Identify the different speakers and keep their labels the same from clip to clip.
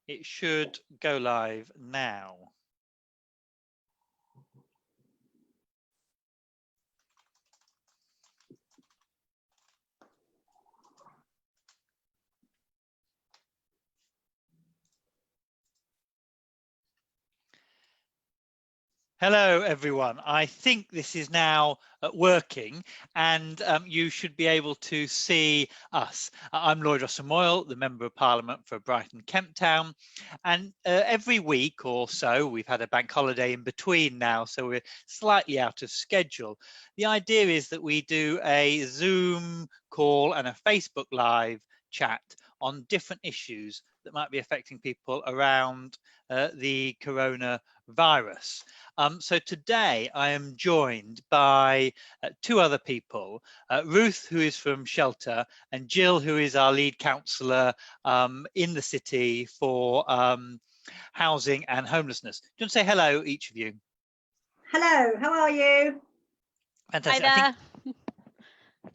Speaker 1: It should go live now. Hello, everyone. I think this is now working, and you should be able to see us. I'm Lloyd Russell-Moyle, the Member of Parliament for Brighton, Kemp Town, and every week or so, we've had a bank holiday in between now, so we're slightly out of schedule. The idea is that we do a Zoom call and a Facebook Live chat on different issues that might be affecting people around the coronavirus. So today I am joined by two other people, Ruth, who is from Shelter, and Jill, who is our lead councillor in the city for housing and homelessness. Do you want to say hello, each of you?
Speaker 2: Hello, how are you?
Speaker 1: Fantastic.
Speaker 3: Hi there.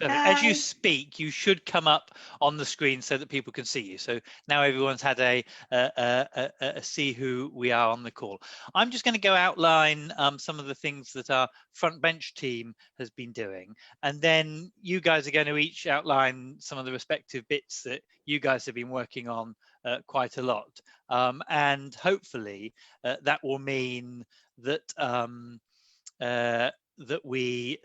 Speaker 1: As you speak, you should come up on the screen so that people can see you. So now everyone's had a see who we are on the call. I'm just going to go outline some of the things that our front bench team has been doing, and then you guys are going to each outline some of the respective bits that you guys have been working on quite a lot, and hopefully that will mean that that we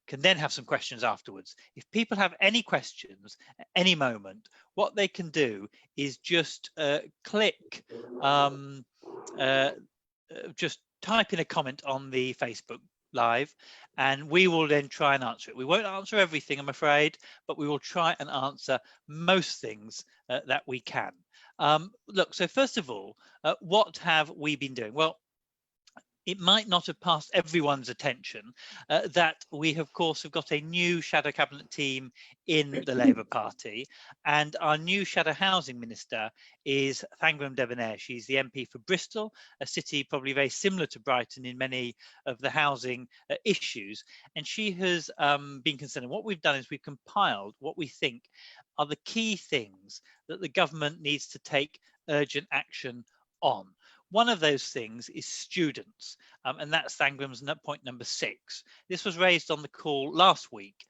Speaker 1: can then have some questions afterwards. If people have any questions at any moment, what they can do is just click, just type in a comment on the Facebook Live, and we will then try and answer it. We won't answer everything, I'm afraid, but we will try and answer most things that we can. Look, so first of all, what have we been doing? Well, it might not have passed everyone's attention that we, of course, have got a new Shadow Cabinet team in the Labour Party, and our new Shadow Housing Minister is Thangram Debonair. She's the MP for Bristol, a city probably very similar to Brighton in many of the housing issues, and she has been concerned. And what we've done is we've compiled what we think are the key things that the government needs to take urgent action on. One of those things is students, and that's Thangram's point number 6. This was raised on the call last week.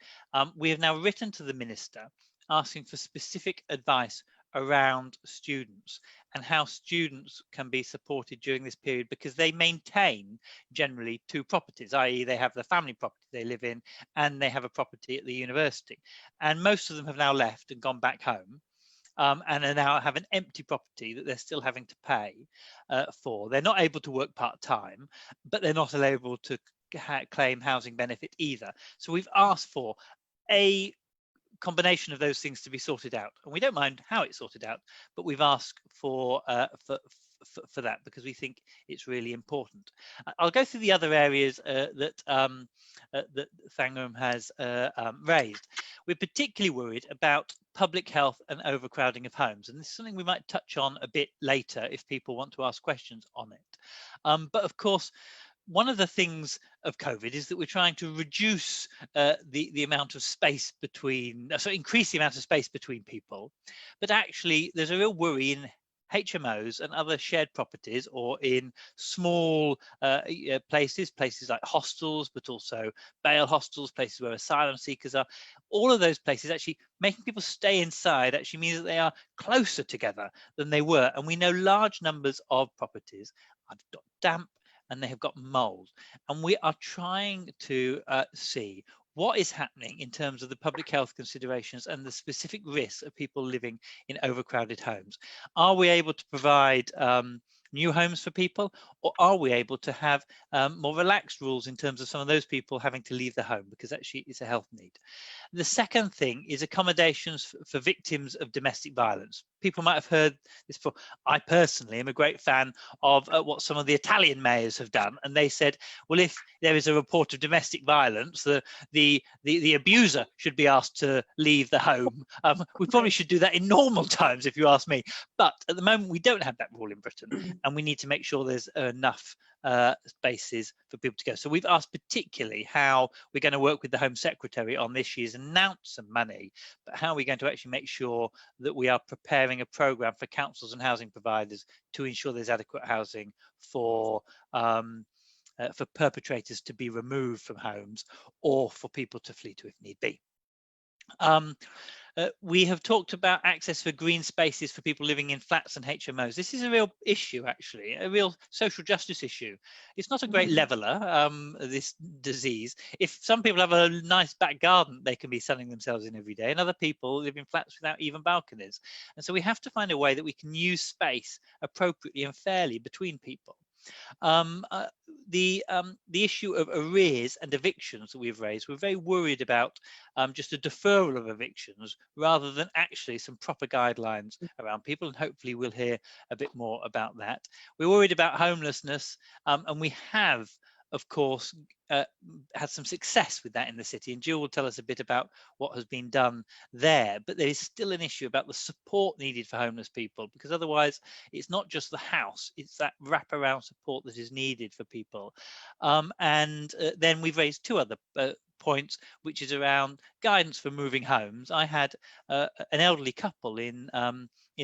Speaker 1: We have now written to the Minister asking for specific advice around students and how students can be supported during this period, because they maintain generally 2 properties, i.e. they have the family property they live in and they have a property at the university. And most of them have now left and gone back home. And are now have an empty property that they're still having to pay for. They're not able to work part-time, but they're not able to claim housing benefit either. So we've asked for a combination of those things to be sorted out, and we don't mind how it's sorted out, but we've asked for that because we think it's really important. I'll go through the other areas that Thangram has raised. We're particularly worried about public health and overcrowding of homes, and this is something we might touch on a bit later if people want to ask questions on it. But of course, one of the things of COVID is that we're trying to reduce the amount of space between, so increase the amount of space between people, but actually there's a real worry in HMOs and other shared properties, or in small places like hostels, but also bail hostels, places where asylum seekers are. All of those places, actually making people stay inside actually means that they are closer together than they were. And we know large numbers of properties have got damp and they have got mold. And we are trying to see what is happening in terms of the public health considerations and the specific risks of people living in overcrowded homes. Are we able to provide new homes for people, or are we able to have more relaxed rules in terms of some of those people having to leave the home, because actually it's a health need? The second thing is accommodations for victims of domestic violence. People might have heard this before. I personally am a great fan of what some of the Italian mayors have done, and they said, well, if there is a report of domestic violence, the abuser should be asked to leave the home. We probably should do that in normal times, if you ask me, but at the moment we don't have that rule in Britain, and we need to make sure there's enough spaces for people to go. So we've asked particularly how we're going to work with the Home Secretary on this year's announce some money, but how are we going to actually make sure that we are preparing a programme for councils and housing providers to ensure there's adequate housing for perpetrators to be removed from homes, or for people to flee to if need be. We have talked about access for green spaces for people living in flats and HMOs. This is a real issue, actually, a real social justice issue. It's not a great leveller, this disease. If some people have a nice back garden they can be sunning themselves in every day, and other people live in flats without even balconies. And so we have to find a way that we can use space appropriately and fairly between people. The issue of arrears and evictions that we've raised, we're very worried about just a deferral of evictions rather than actually some proper guidelines around people, and hopefully we'll hear a bit more about that. We're worried about homelessness, and we have, of course, had some success with that in the city, and Jill will tell us a bit about what has been done there. But there is still an issue about the support needed for homeless people, because otherwise it's not just the house, it's that wraparound support that is needed for people. Then we've raised two other points, which is around guidance for moving homes. I had an elderly couple in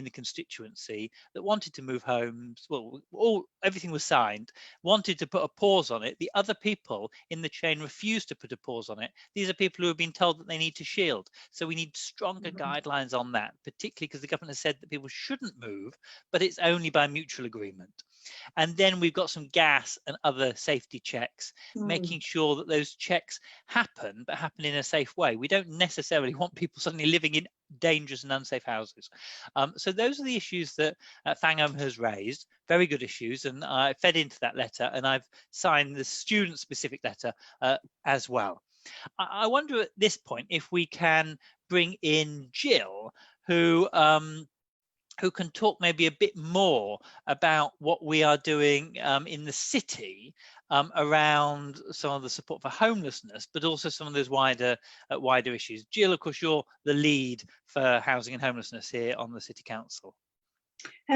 Speaker 1: the constituency that wanted to move homes. Well, everything was signed, wanted to put a pause on it. The other people in the chain refused to put a pause on it. These are people who have been told that they need to shield. So we need stronger guidelines on that, particularly because the government has said that people shouldn't move, but it's only by mutual agreement. And then we've got some gas and other safety checks, making sure that those checks happen, but happen in a safe way. We don't necessarily want people suddenly living in dangerous and unsafe houses. So those are the issues that Fangom has raised, very good issues, and I fed into that letter, and I've signed the student-specific letter as well. I wonder at this point if we can bring in Jill, who can talk maybe a bit more about what we are doing in the city around some of the support for homelessness, but also some of those wider issues. Jill, of course, you're the lead for housing and homelessness here on the City Council.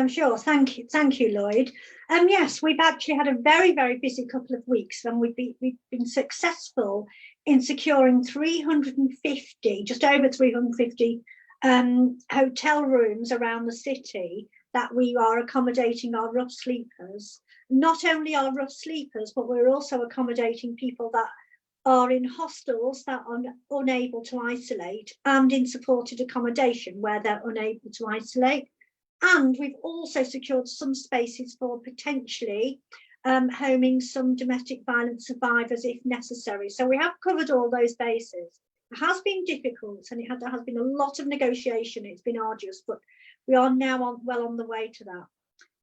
Speaker 2: Sure, thank you, Lloyd. Yes, we've actually had a very, very busy couple of weeks, and we've been successful in securing 350, just over 350 hotel rooms around the city that we are accommodating our rough sleepers. Not only our rough sleepers, but we're also accommodating people that are in hostels that are unable to isolate, and in supported accommodation where they're unable to isolate. And we've also secured some spaces for potentially homing some domestic violence survivors if necessary. So we have covered all those bases. It has been difficult, and there has been a lot of negotiation. It's been arduous, but we are now well on the way to that.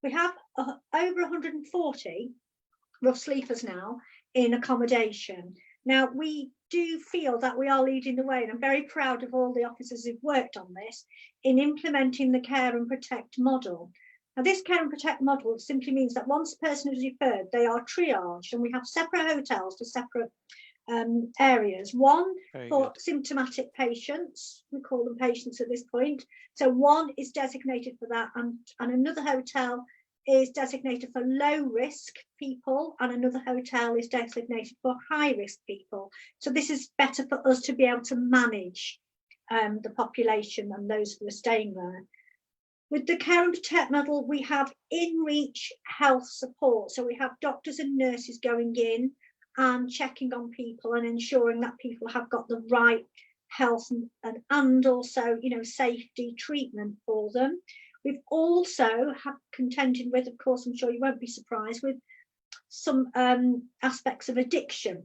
Speaker 2: We have over 140 rough sleepers now in accommodation. Now, we do feel that we are leading the way, and I'm very proud of all the officers who've worked on this in implementing the care and protect model. Now, this care and protect model simply means that once a person is referred, they are triaged, and we have separate hotels for separate areas. One for symptomatic patients, we call them patients at this point. So one is designated for that, and another hotel is designated for low risk people, and another hotel is designated for high risk people. So this is better for us to be able to manage the population and those who are staying there. With the care and protect model, we have in-reach health support. So we have doctors and nurses going in and checking on people and ensuring that people have got the right health and also, safety treatment for them. We've also contended with, of course, I'm sure you won't be surprised, with some aspects of addiction.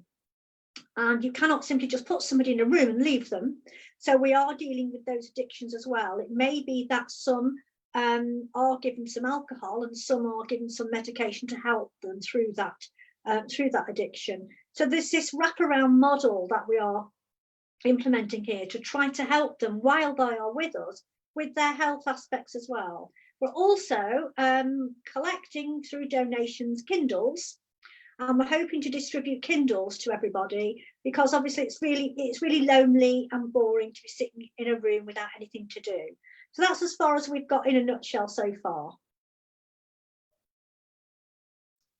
Speaker 2: And you cannot simply just put somebody in a room and leave them. So we are dealing with those addictions as well. It may be that some are given some alcohol and some are given some medication to help them through that addiction. So there's this wraparound model that we are implementing here to try to help them while they are with us with their health aspects as well. We're also collecting through donations Kindles, and we're hoping to distribute Kindles to everybody, because obviously it's really lonely and boring to be sitting in a room without anything to do. So that's as far as we've got in a nutshell so far.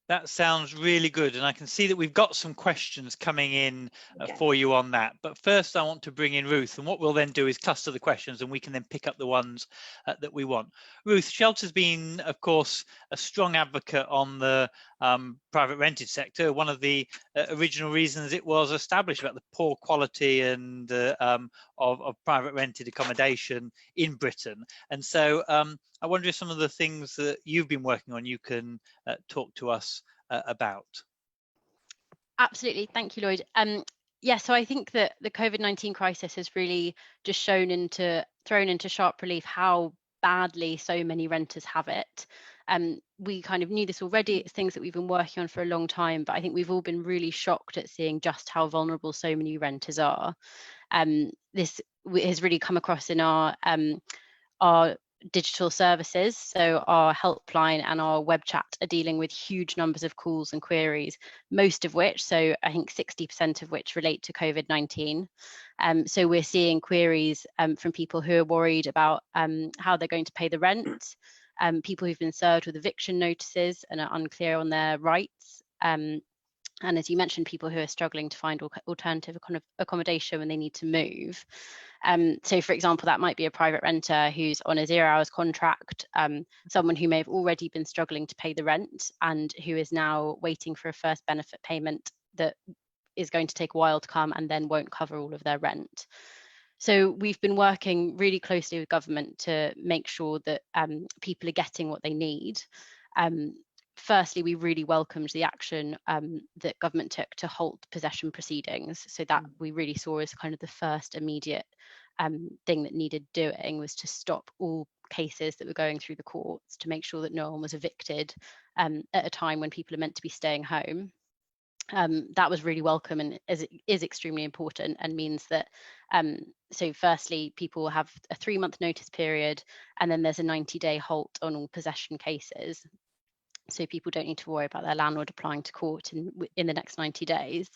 Speaker 1: That sounds really good, and I can see that we've got some questions coming in for you on that. But first I want to bring in Ruth, and what we'll then do is cluster the questions and we can then pick up the ones that we want. Ruth, Shelter's been, of course, a strong advocate on the private rented sector. One of the original reasons it was established about the poor quality and of private rented accommodation in Britain. And so I wonder if some of the things that you've been working on you can talk to us about.
Speaker 3: Absolutely, thank you, Lloyd. Yeah, so I think that the COVID-19 crisis has really just thrown into sharp relief how badly so many renters have it. We kind of knew this already. It's things that we've been working on for a long time, but I think we've all been really shocked at seeing just how vulnerable so many renters are. This has really come across in our digital services. So our helpline and our web chat are dealing with huge numbers of calls and queries, most of which, so I think 60% of which relate to COVID-19. So we're seeing queries from people who are worried about how they're going to pay the rent, people who've been served with eviction notices and are unclear on their rights. And as you mentioned, people who are struggling to find alternative accommodation when they need to move. So for example, that might be a private renter who's on a 0 hours contract, someone who may have already been struggling to pay the rent and who is now waiting for a first benefit payment that is going to take a while to come and then won't cover all of their rent. So we've been working really closely with government to make sure that people are getting what they need. Firstly, we really welcomed the action that government took to halt possession proceedings. So that we really saw as kind of the first immediate thing that needed doing, was to stop all cases that were going through the courts to make sure that no one was evicted at a time when people are meant to be staying home. That was really welcome and is extremely important, and means that so firstly, people will have a 3-month notice period, and then there's a 90-day halt on all possession cases. So people don't need to worry about their landlord applying to court in the next 90 days.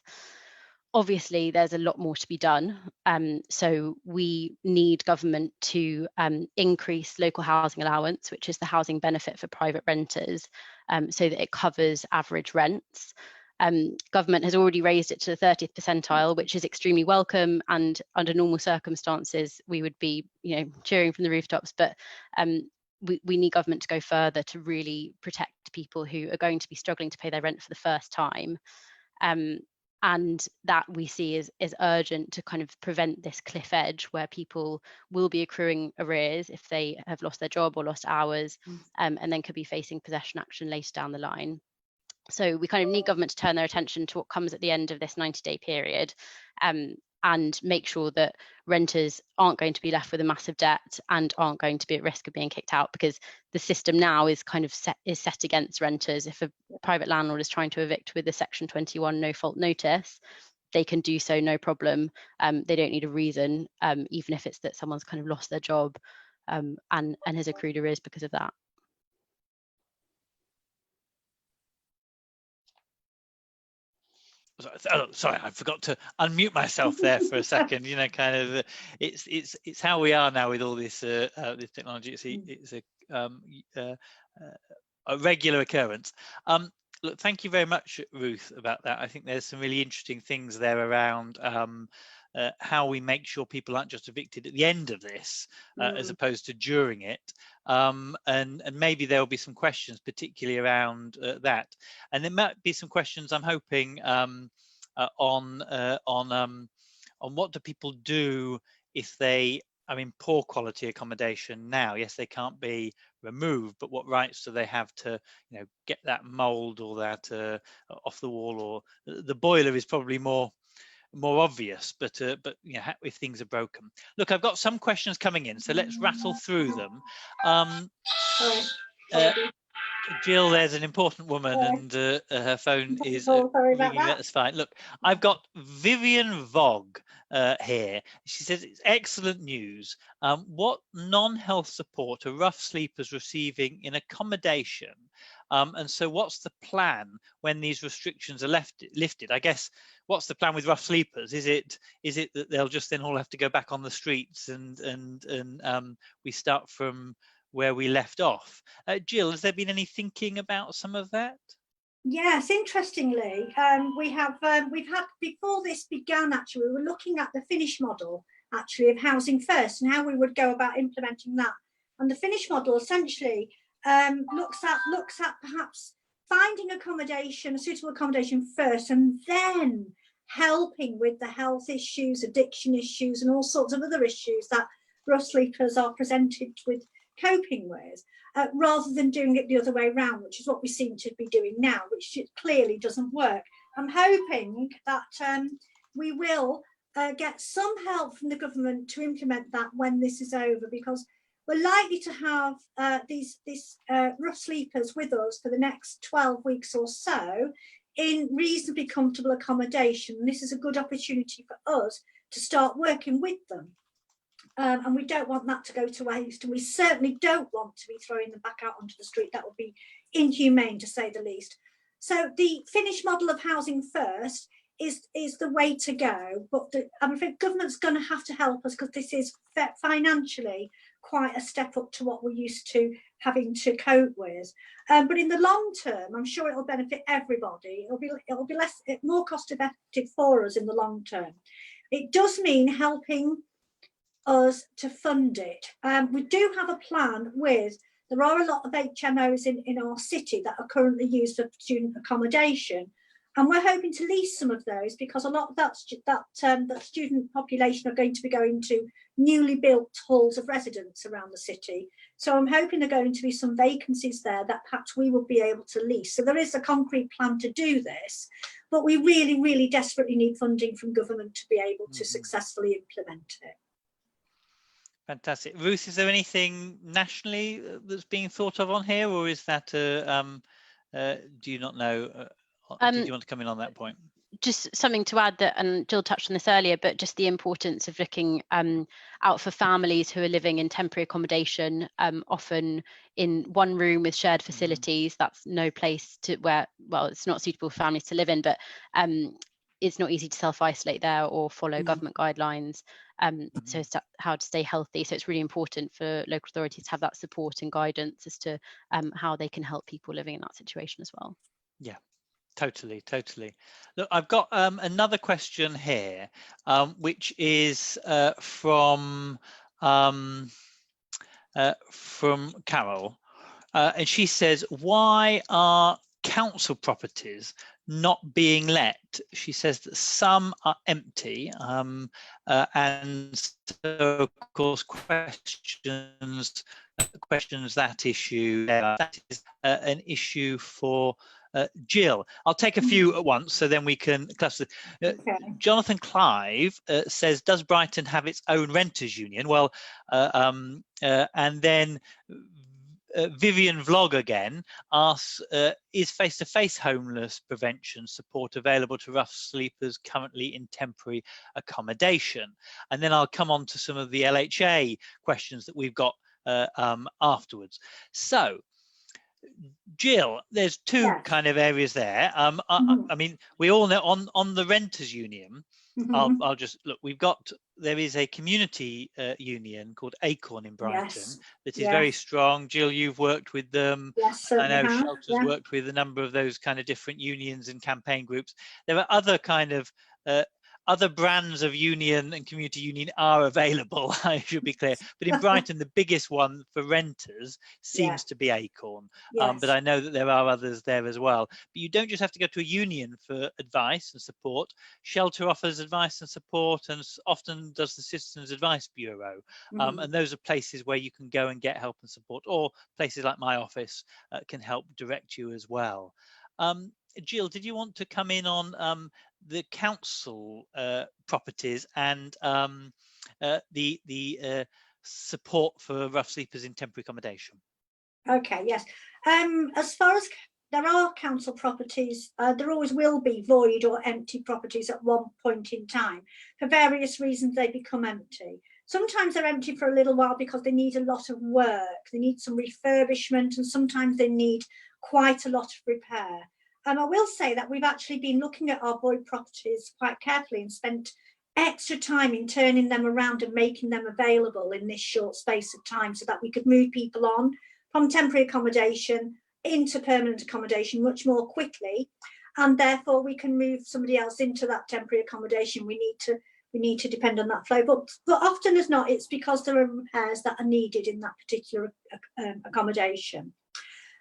Speaker 3: Obviously, there's a lot more to be done. So we need government to increase local housing allowance, which is the housing benefit for private renters, so that it covers average rents. Government has already raised it to the 30th percentile, which is extremely welcome. And under normal circumstances, we would be, cheering from the rooftops. But we need government to go further to really protect people who are going to be struggling to pay their rent for the first time. And that we see is urgent to kind of prevent this cliff edge where people will be accruing arrears if they have lost their job or lost hours, and then could be facing possession action later down the line. So we kind of need government to turn their attention to what comes at the end of this 90-day period, and make sure that renters aren't going to be left with a massive debt and aren't going to be at risk of being kicked out, because the system now is kind of set against renters. If a private landlord is trying to evict with a Section 21 no fault notice, they can do so no problem. They don't need a reason, even if it's that someone's kind of lost their job and has accrued arrears because of that.
Speaker 1: Sorry, I forgot to unmute myself there for a second. Kind of, it's how we are now with all this this technology. It's a regular occurrence. Look, thank you very much, Ruth, about that. I think there's some really interesting things there around how we make sure people aren't just evicted at the end of this, as opposed to during it. And maybe there'll be some questions, particularly around that. And there might be some questions, I'm hoping, on what do people do if they are in poor quality accommodation now. Yes, they can't be removed, but what rights do they have to, get that mold or that off the wall? Or the boiler is probably more obvious, but if things are broken. Look, I've got some questions coming in, so let's rattle through them. Jill, there's an important woman, and her phone is ringing. That's fine. Look, I've got Vivian Vogue here. She says it's excellent news. What non-health support are rough sleepers receiving in accommodation? And so what's the plan when these restrictions are lifted? I guess, what's the plan with rough sleepers? Is it that they'll just then all have to go back on the streets and we start from where we left off? Jill, has there been any thinking about some of that?
Speaker 2: Yes, interestingly, we've had, before this began, actually, we were looking at the Finnish model, actually, of Housing First and how we would go about implementing that. And the Finnish model essentially looks at perhaps finding accommodation, suitable accommodation first, and then helping with the health issues, addiction issues, and all sorts of other issues that rough sleepers are presented with coping with. Rather than doing it the other way around, which is what we seem to be doing now, which clearly doesn't work. I'm hoping that we will get some help from the government to implement that when this is over, because we're likely to have these rough sleepers with us for the next 12 weeks or so in reasonably comfortable accommodation. And this is a good opportunity for us to start working with them. And we don't want that to go to waste, and we certainly don't want to be throwing them back out onto the street. That would be inhumane, to say the least. So the Finnish model of Housing First is the way to go, but I'm afraid government's going to have to help us, because this is financially quite a step up to what we're used to having to cope with. But in the long term, I'm sure it'll benefit everybody. It'll be more cost effective for us in the long term. It does mean helping us to fund it. We do have a plan there are a lot of HMOs in our city that are currently used for student accommodation, and we're hoping to lease some of those, because a lot of that student population are going to be going to newly built halls of residence around the city. So I'm hoping there are going to be some vacancies there that perhaps we will be able to lease. So there is a concrete plan to do this, but we really, really desperately need funding from government to be able to successfully implement it.
Speaker 1: Fantastic. Ruth, is there anything nationally that's being thought of on here, or is that do you not know? Did you want to come in on that point?
Speaker 3: Just something to add, that, and Jill touched on this earlier, but just the importance of looking out for families who are living in temporary accommodation, often in one room with shared facilities. That's no place to where, well, it's not suitable for families to live in, but it's not easy to self-isolate there or follow government guidelines. So it's how to stay healthy. So it's really important for local authorities to have that support and guidance as to how they can help people living in that situation as well.
Speaker 1: Yeah, totally. Look, I've got another question here, which is from Carol, and she says, why are council properties not being let? She says that some are empty, and so of course questions that issue. That is an issue for Jill. I'll take a few at once, so then we can cluster.
Speaker 2: Okay.
Speaker 1: Jonathan Clive says, does Brighton have its own renters union? Well, and then Vivian Vlog again asks, is face-to-face homeless prevention support available to rough sleepers currently in temporary accommodation? And then I'll come on to some of the LHA questions that we've got afterwards. So, Jill, there's two kind of areas there. I mean, we all know on the renters union, I'll just look, there is a community union called Acorn in Brighton that is very strong. Jill, you've worked with them.
Speaker 2: Yes,
Speaker 1: I know Shelter's worked with a number of those kind of different unions and campaign groups. There are other kind of other brands of union and community union are available, I should be clear. But in Brighton, the biggest one for renters seems to be Acorn. But I know that there are others there as well. But you don't just have to go to a union for advice and support. Shelter offers advice and support, and often does the Citizens Advice Bureau. And those are places where you can go and get help and support, or places like my office can help direct you as well. Jill, did you want to come in on the council properties and the support for rough sleepers in temporary accommodation?
Speaker 2: Okay, yes. As far as there are council properties, there always will be void or empty properties at one point in time. For various reasons, they become empty. Sometimes they're empty for a little while because they need a lot of work. They need some refurbishment, and sometimes they need quite a lot of repair. And I will say that we've actually been looking at our void properties quite carefully and spent extra time in turning them around and making them available in this short space of time, so that we could move people on from temporary accommodation into permanent accommodation much more quickly, and therefore we can move somebody else into that temporary accommodation. We need to depend on that flow, but often as not, it's because there are repairs that are needed in that particular accommodation.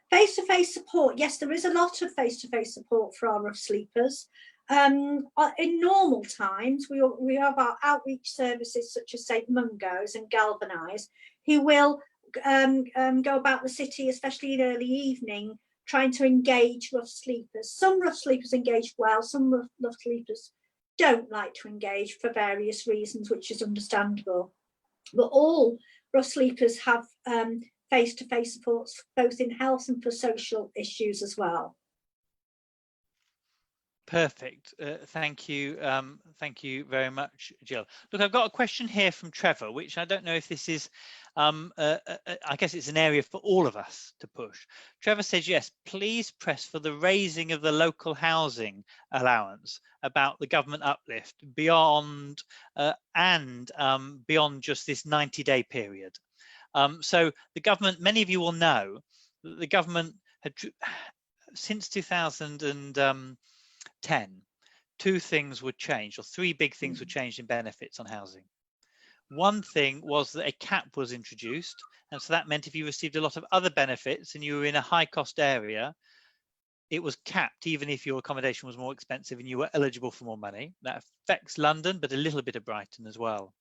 Speaker 2: Face-to-face support, yes, there is a lot of face-to-face support for our rough sleepers. In normal times, we have our outreach services such as St Mungo's and Galvanise, who will go about the city, especially in early evening, trying to engage rough sleepers. Some rough sleepers engage well, some rough sleepers don't like to engage for various reasons, which is understandable. But all rough sleepers have face-to-face supports, both in health and for social issues as well.
Speaker 1: Perfect. Thank you. Thank you very much, Jill. Look, I've got a question here from Trevor, which I don't know if this is, I guess it's an area for all of us to push. Trevor says, yes, please press for the raising of the local housing allowance about the government uplift beyond beyond just this 90-day period. So the government, many of you will know that the government had, since 2010, two things were changed, or three big things were changed in benefits on housing. One thing was that a cap was introduced, and so that meant if you received a lot of other benefits and you were in a high cost area, it was capped even if your accommodation was more expensive and you were eligible for more money. That affects London, but a little bit of Brighton as well.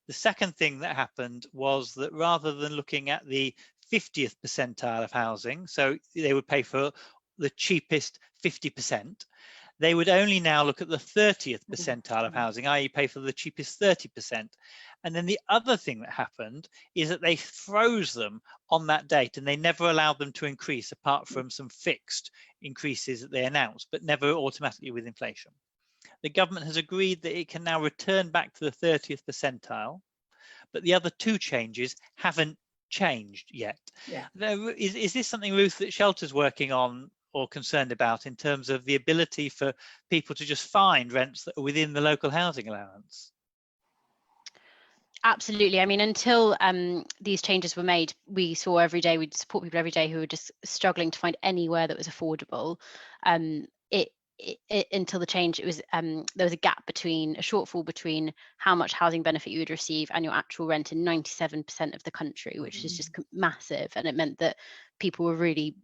Speaker 1: The second thing that happened was that rather than looking at the 50th percentile of housing, so they would pay for the cheapest 50%, they would only now look at the 30th percentile of housing, i.e. pay for the cheapest 30%. And then the other thing that happened is that they froze them on that date and they never allowed them to increase, apart from some fixed increases that they announced, but never automatically with inflation. The government has agreed that it can now return back to the 30th percentile, but the other two changes haven't changed yet. Yeah. Is this something, Ruth, that Shelter's working on or concerned about in terms of the ability for people to just find rents that are within the local housing allowance?
Speaker 3: Absolutely. I mean, until these changes were made, we saw every day, we'd support people every day who were just struggling to find anywhere that was affordable. Until the change, it was there was a shortfall between how much housing benefit you would receive and your actual rent in 97% of the country, which is just massive. And it meant that people were really,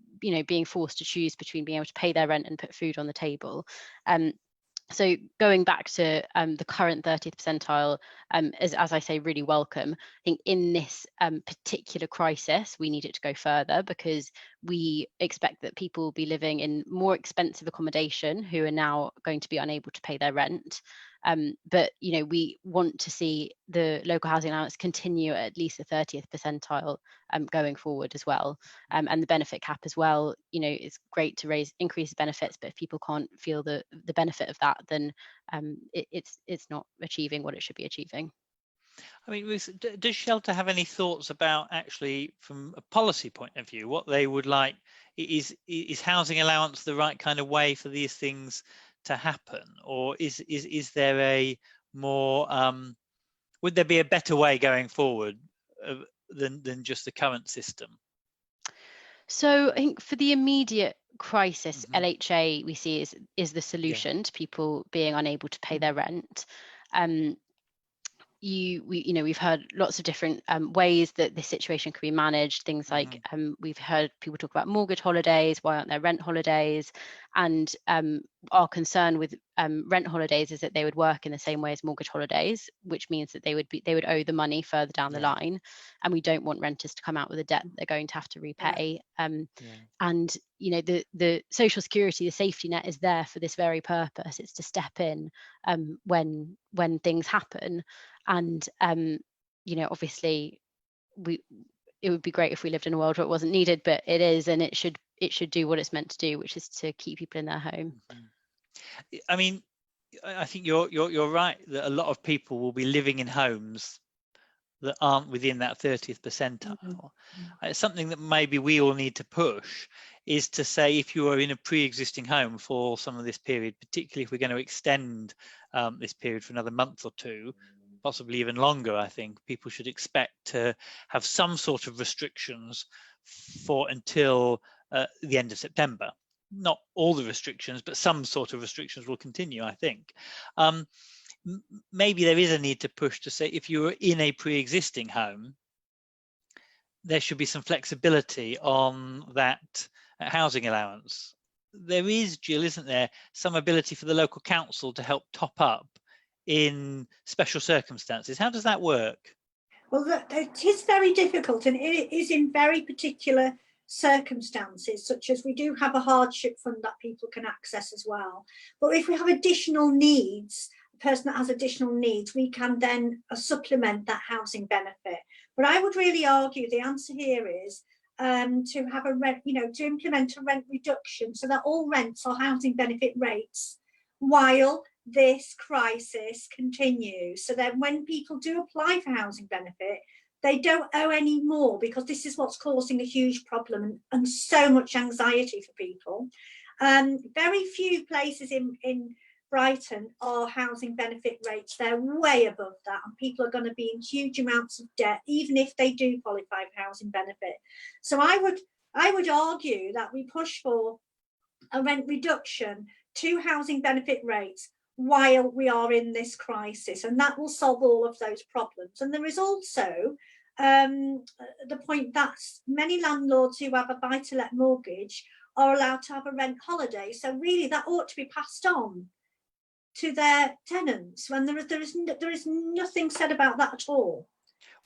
Speaker 3: being forced to choose between being able to pay their rent and put food on the table. So going back to the current 30th percentile, as I say, really welcome. I think in this particular crisis, we need it to go further, because we expect that people will be living in more expensive accommodation who are now going to be unable to pay their rent. But we want to see the local housing allowance continue at least the 30th percentile going forward as well. And the benefit cap as well, it's great to increase benefits, but if people can't feel the benefit of that, then it's not achieving what it should be achieving.
Speaker 1: I mean, Ruth, does Shelter have any thoughts about, actually, from a policy point of view, what they would like? Is housing allowance the right kind of way for these things to happen, or is there a more would there be a better way going forward than just the current system? So
Speaker 3: I think for the immediate crisis, LHA we see is the solution to people being unable to pay their rent. We've heard lots of different ways that this situation could be managed. Things like we've heard people talk about mortgage holidays. Why aren't there rent holidays? And our concern with rent holidays is that they would work in the same way as mortgage holidays, which means that they would owe the money further down the line, and we don't want renters to come out with a debt that they're going to have to repay. And the social security, the safety net, is there for this very purpose. It's to step in when things happen. And obviously it would be great if we lived in a world where it wasn't needed, but it is, and it should do what it's meant to do, which is to keep people in their home.
Speaker 1: I mean, I think you're right that a lot of people will be living in homes that aren't within that 30th percentile. It's something that maybe we all need to push, is to say, if you are in a pre-existing home for some of this period, particularly if we're going to extend this period for another month or two, possibly even longer, I think people should expect to have some sort of restrictions for until the end of September. Not all the restrictions, but some sort of restrictions will continue, I think. Maybe there is a need to push to say, if you're in a pre-existing home, there should be some flexibility on that housing allowance. There is, Jill, isn't there, some ability for the local council to help top up in special circumstances? How does that work?
Speaker 2: Well, it is very difficult, and it is in very particular circumstances, such as we do have a hardship fund that people can access as well. But if we have additional needs, a person that has additional needs, we can then supplement that housing benefit. But I would really argue the answer here is to have a rent, to implement a rent reduction so that all rents are housing benefit rates while this crisis continues. So then when people do apply for housing benefit, they don't owe any more, because this is what's causing a huge problem and so much anxiety for people. Very few places in Brighton are housing benefit rates. They're way above that, and people are going to be in huge amounts of debt even if they do qualify for housing benefit. So I would argue that we push for a rent reduction to housing benefit rates while we are in this crisis, and that will solve all of those problems. And there is also the point that many landlords who have a buy-to-let mortgage are allowed to have a rent holiday. So really that ought to be passed on to their tenants, when there is nothing said about that at all.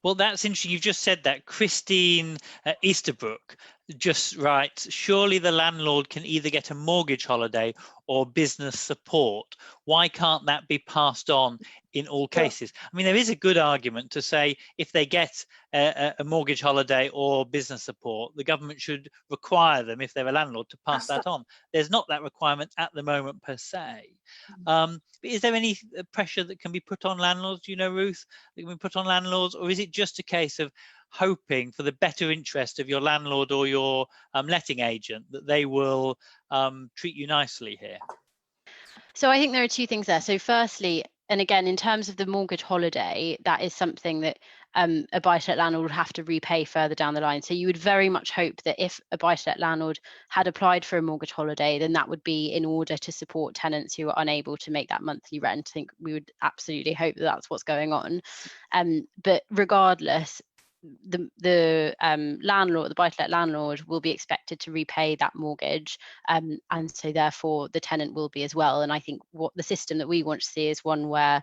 Speaker 1: Well, that's interesting. You've just said that. Christine Easterbrook just writes, surely the landlord can either get a mortgage holiday or business support. Why can't that be passed on in all cases? I mean, there is a good argument to say if they get a mortgage holiday or business support, the government should require them, if they're a landlord, to pass that on. There's not that requirement at the moment per se. But is there any pressure that can be put on landlords, do you know, Ruth, that can be put on landlords, or is it just a case of hoping for the better interest of your landlord or your letting agent that they will treat you nicely here?
Speaker 3: So I think there are two things there. So firstly, and again, in terms of the mortgage holiday, that is something that a buy-to-let landlord would have to repay further down the line. So you would very much hope that if a buy-to-let landlord had applied for a mortgage holiday, then that would be in order to support tenants who are unable to make that monthly rent. I think we would absolutely hope that that's what's going on. But regardless, the landlord, the buy-to-let landlord, will be expected to repay that mortgage, and so therefore the tenant will be as well. And I think what the system that we want to see is one where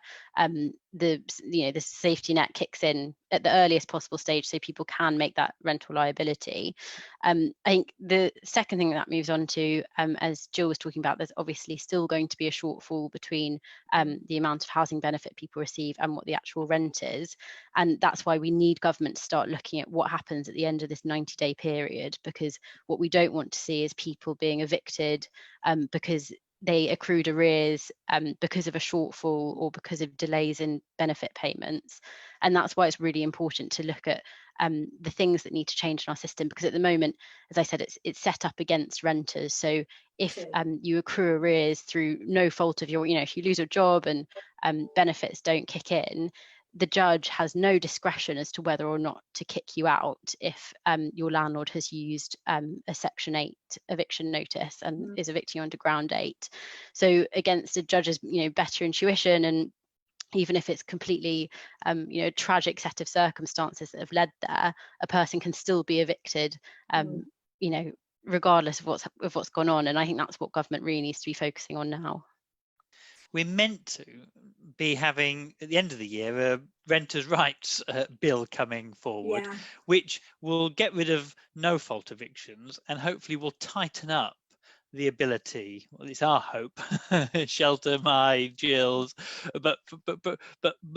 Speaker 3: the safety net kicks in at the earliest possible stage, so people can make that rental liability. I think the second thing that moves on to, as Jill was talking about, there's obviously still going to be a shortfall between the amount of housing benefit people receive and what the actual rent is, and that's why we need government to start looking at what happens at the end of this 90-day period, because what we don't want to see is people being evicted because they accrued arrears because of a shortfall or because of delays in benefit payments. And that's why it's really important to look at the things that need to change in our system, because at the moment, as I said, it's set up against renters. So if you accrue arrears through no fault of your, if you lose your job and benefits don't kick in, the judge has no discretion as to whether or not to kick you out if your landlord has used a Section 8 eviction notice and is evicting you under Ground 8. So against a judge's better intuition, and even if it's completely a tragic set of circumstances that have led there, a person can still be evicted regardless of what's gone on. And I think that's what government really needs to be focusing on now.
Speaker 1: We're meant to be having, at the end of the year, a renters' rights bill coming forward, which will get rid of no-fault evictions and hopefully will tighten up the ability, well, it's our hope, shelter my Jills, but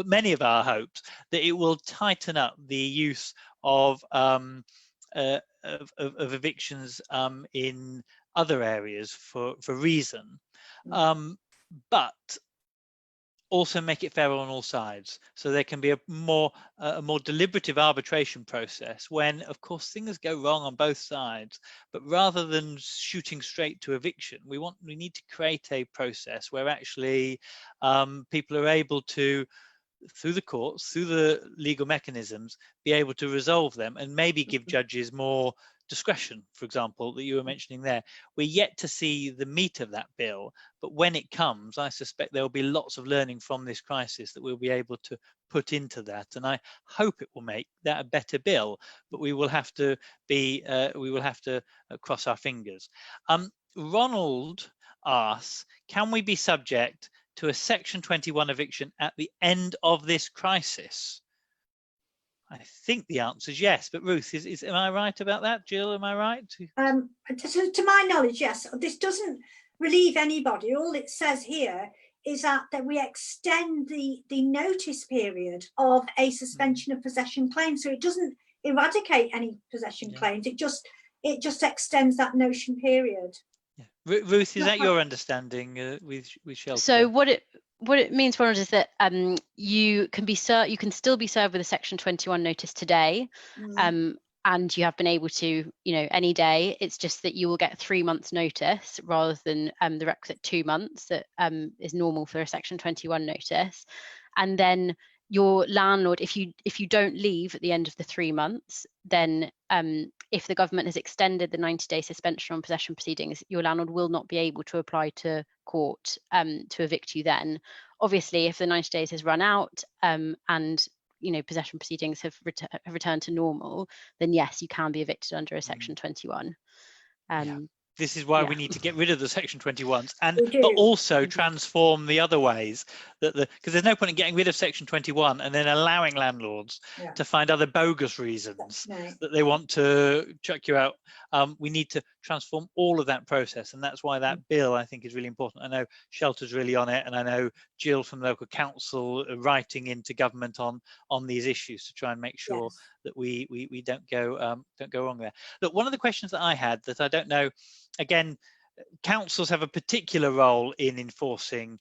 Speaker 1: many of our hopes, that it will tighten up the use of evictions in other areas for reason. But also make it fair on all sides, so there can be a more deliberative arbitration process when, of course, things go wrong on both sides. But rather than shooting straight to eviction, we need to create a process where actually people are able to, through the courts, through the legal mechanisms, be able to resolve them, and maybe give judges more discretion, for example, that you were mentioning there. We're yet to see the meat of that bill, but when it comes, I suspect there will be lots of learning from this crisis that we'll be able to put into that, and I hope it will make that a better bill. But we will have to cross our fingers. Ronald asks, can we be subject to a Section 21 eviction at the end of this crisis? I think the answer is yes, but Ruth, am I right about that? Jill, am I right?
Speaker 2: To my knowledge, yes. This doesn't relieve anybody. All it says here is that we extend the notice period of a suspension of possession claim. So it doesn't eradicate any possession claims. It just extends that notion period.
Speaker 1: Yeah. Ruth, is that your understanding with shelter?
Speaker 3: So what it means, Ronald, is that you can still be served with a Section 21 notice today, and you have been able to, any day. It's just that you will get 3 months notice rather than the requisite 2 months that is normal for a Section 21 notice. And then your landlord, if you don't leave at the end of the 3 months, then if the government has extended the 90-day suspension on possession proceedings, your landlord will not be able to apply to court to evict you then. Obviously, if the 90 days has run out and possession proceedings have returned to normal, then yes, you can be evicted under a Section 21.
Speaker 1: This is why we need to get rid of the Section 21s, but also transform the other ways, because there's no point in getting rid of Section 21 and then allowing landlords to find other bogus reasons that they want to chuck you out. We need to transform all of that process, and that's why that bill, I think, is really important. I know Shelter's really on it, and I know Jill from the local council writing into government on these issues to try and make sure that we don't go wrong there. Look, one of the questions that I had that I don't know, again, councils have a particular role in enforcing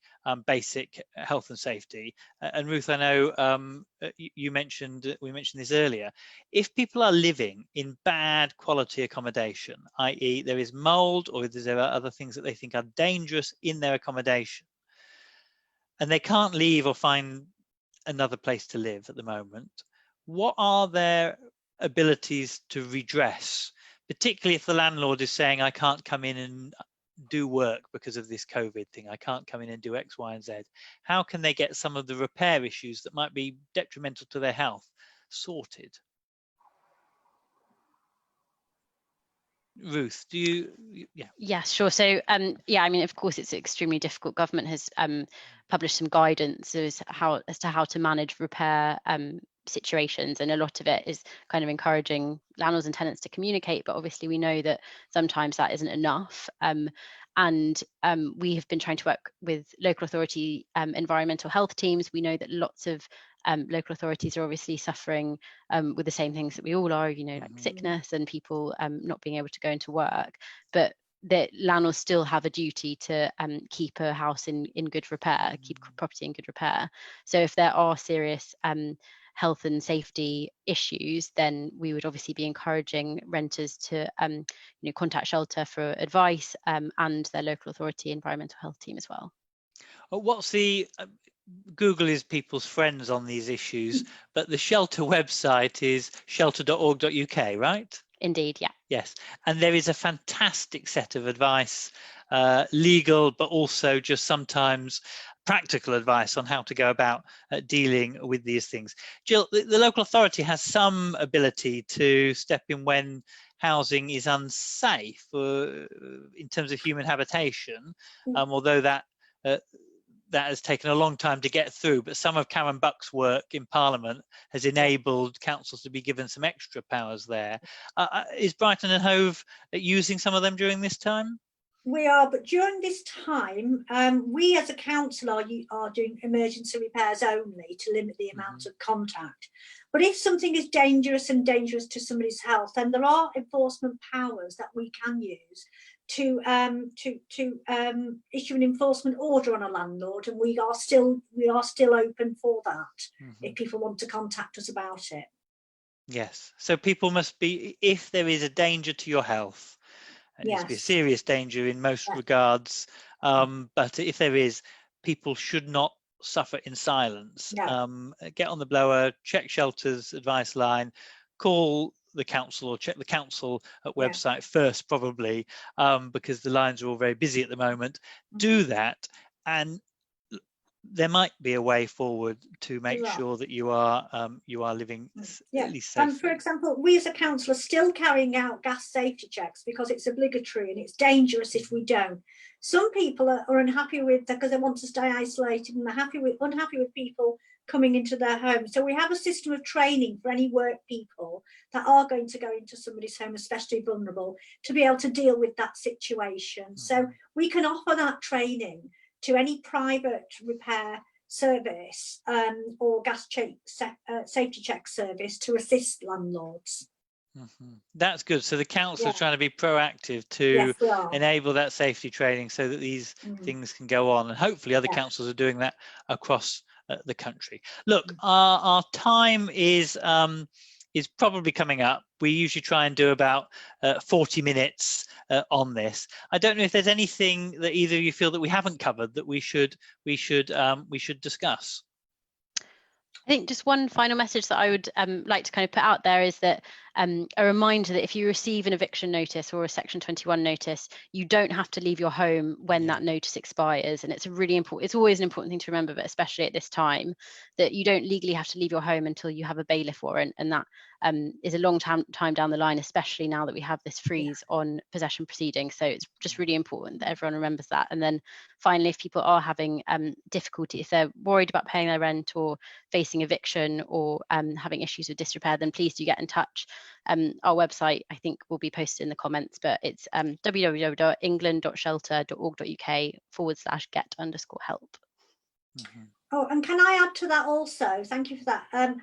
Speaker 1: basic health and safety. And Ruth, I know we mentioned this earlier. If people are living in bad quality accommodation, i.e. there is mold or there are other things that they think are dangerous in their accommodation, and they can't leave or find another place to live at the moment, what are their abilities to redress? Particularly if the landlord is saying, I can't come in and do work because of this COVID thing, I can't come in and do X, Y, and Z. How can they get some of the repair issues that might be detrimental to their health sorted? Ruth, do you?
Speaker 3: Yeah, sure. So of course it's extremely difficult. Government has published some guidance as to how to manage repair situations, and a lot of it is kind of encouraging landlords and tenants to communicate, but obviously we know that sometimes that isn't enough. We have been trying to work with local authority environmental health teams. We know that lots of local authorities are obviously suffering with the same things that we all are, like sickness and people not being able to go into work, but that landlords still have a duty to keep a house in good repair, keep property in good repair. So if there are serious health and safety issues, then we would obviously be encouraging renters to contact Shelter for advice and their local authority environmental health team as well.
Speaker 1: What's the Google is people's friends on these issues, but the Shelter website is shelter.org.uk, right?
Speaker 3: Indeed, yeah.
Speaker 1: Yes, and there is a fantastic set of advice, legal, but also just sometimes practical advice on how to go about dealing with these things. Jill, the local authority has some ability to step in when housing is unsafe in terms of human habitation, although that has taken a long time to get through, but some of Karen Buck's work in Parliament has enabled councils to be given some extra powers there. Is Brighton and Hove using some of them during this time?
Speaker 2: We are, but during this time, we as a council are doing emergency repairs only to limit the amount of contact. But if something is dangerous to somebody's health, then there are enforcement powers that we can use to issue an enforcement order on a landlord, and we are still open for that if people want to contact us about it.
Speaker 1: Yes, so people must be, if there is a danger to your health, it needs to be a serious danger in most regards, but if there is, people should not suffer in silence. Get on the blower, check Shelter's advice line, call the council or check the council website first, probably, because the lines are all very busy at the moment. Do that, and there might be a way forward to make sure that you are living at least safely.
Speaker 2: And for example, we as a council are still carrying out gas safety checks because it's obligatory and it's dangerous if we don't. Some people are unhappy with that because they want to stay isolated, and they're unhappy with people coming into their home. So we have a system of training for any work people that are going to go into somebody's home, especially vulnerable, to be able to deal with that situation. So we can offer that training to any private repair service or gas safety check service to assist landlords.
Speaker 1: That's good. So the council is trying to be proactive to enable that safety training so that these things can go on, and hopefully other councils are doing that across the country. Look, our time is probably coming up. We usually try and do about 40 minutes on this. I don't know if there's anything that either of you feel that we haven't covered that we should discuss.
Speaker 3: I think just one final message that I would like to kind of put out there is that a reminder that if you receive an eviction notice or a Section 21 notice, you don't have to leave your home when that notice expires. And it's a really important, it's always an important thing to remember, but especially at this time, that you don't legally have to leave your home until you have a bailiff warrant. And that is a long time down the line, especially now that we have this freeze on possession proceedings. So it's just really important that everyone remembers that. And then finally, if people are having difficulty, if they're worried about paying their rent or facing eviction or having issues with disrepair, then please do get in touch. Our website, I think, will be posted in the comments, but it's www.england.shelter.org.uk/get_help.
Speaker 2: Oh, and can I add to that also? Thank you for that.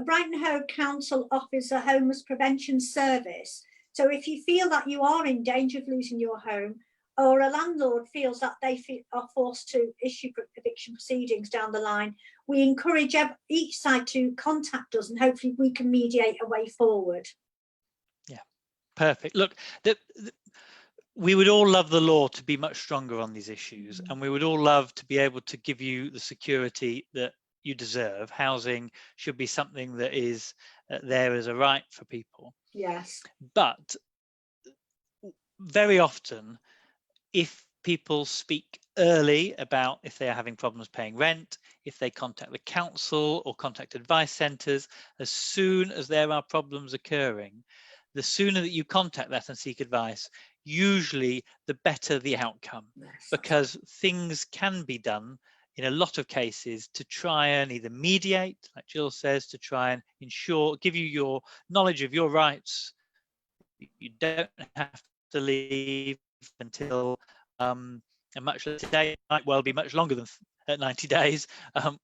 Speaker 2: Brighton Hove Council offers a homeless prevention service. So if you feel that you are in danger of losing your home, or a landlord feels that they are forced to issue eviction proceedings down the line, we encourage each side to contact us, and hopefully we can mediate a way forward.
Speaker 1: Yeah, perfect. Look, we would all love the law to be much stronger on these issues, and we would all love to be able to give you the security that you deserve. Housing should be something that is there as a right for people.
Speaker 2: Yes.
Speaker 1: But very often, if people speak early about if they are having problems paying rent, if they contact the council or contact advice centres, as soon as there are problems occurring, the sooner that you contact that and seek advice, usually the better the outcome, because things can be done in a lot of cases to try and either mediate, like Jill says, to try and ensure, give you your knowledge of your rights. You don't have to leave until a much later date. It might well be much longer than 90 days.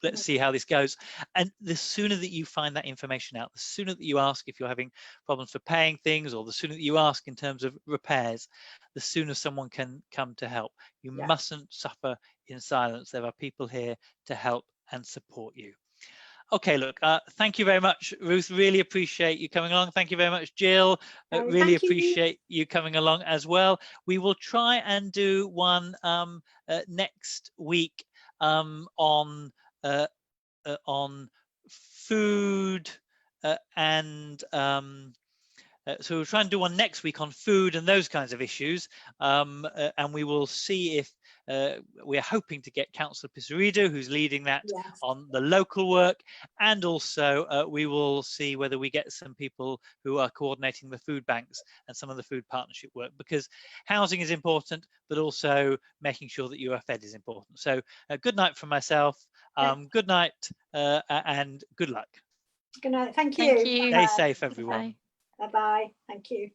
Speaker 1: Let's see how this goes. And the sooner that you find that information out, the sooner that you ask if you're having problems for paying things, or the sooner that you ask in terms of repairs, the sooner someone can come to help. You mustn't suffer in silence. There are people here to help and support you. Okay, look, thank you very much, Ruth. Really appreciate you coming along. Thank you very much, Jill. Really appreciate you coming along as well. We will try and do one next week on food and so we'll try and do one next week on food and those kinds of issues, and we will see if we're hoping to get Councillor Pisarido, who's leading that on the local work, and also we will see whether we get some people who are coordinating the food banks and some of the food partnership work, because housing is important, but also making sure that you are fed is important. So good night from myself, good night and good luck.
Speaker 2: Good night, thank you.
Speaker 1: Stay safe, everyone.
Speaker 2: Bye-bye, thank you.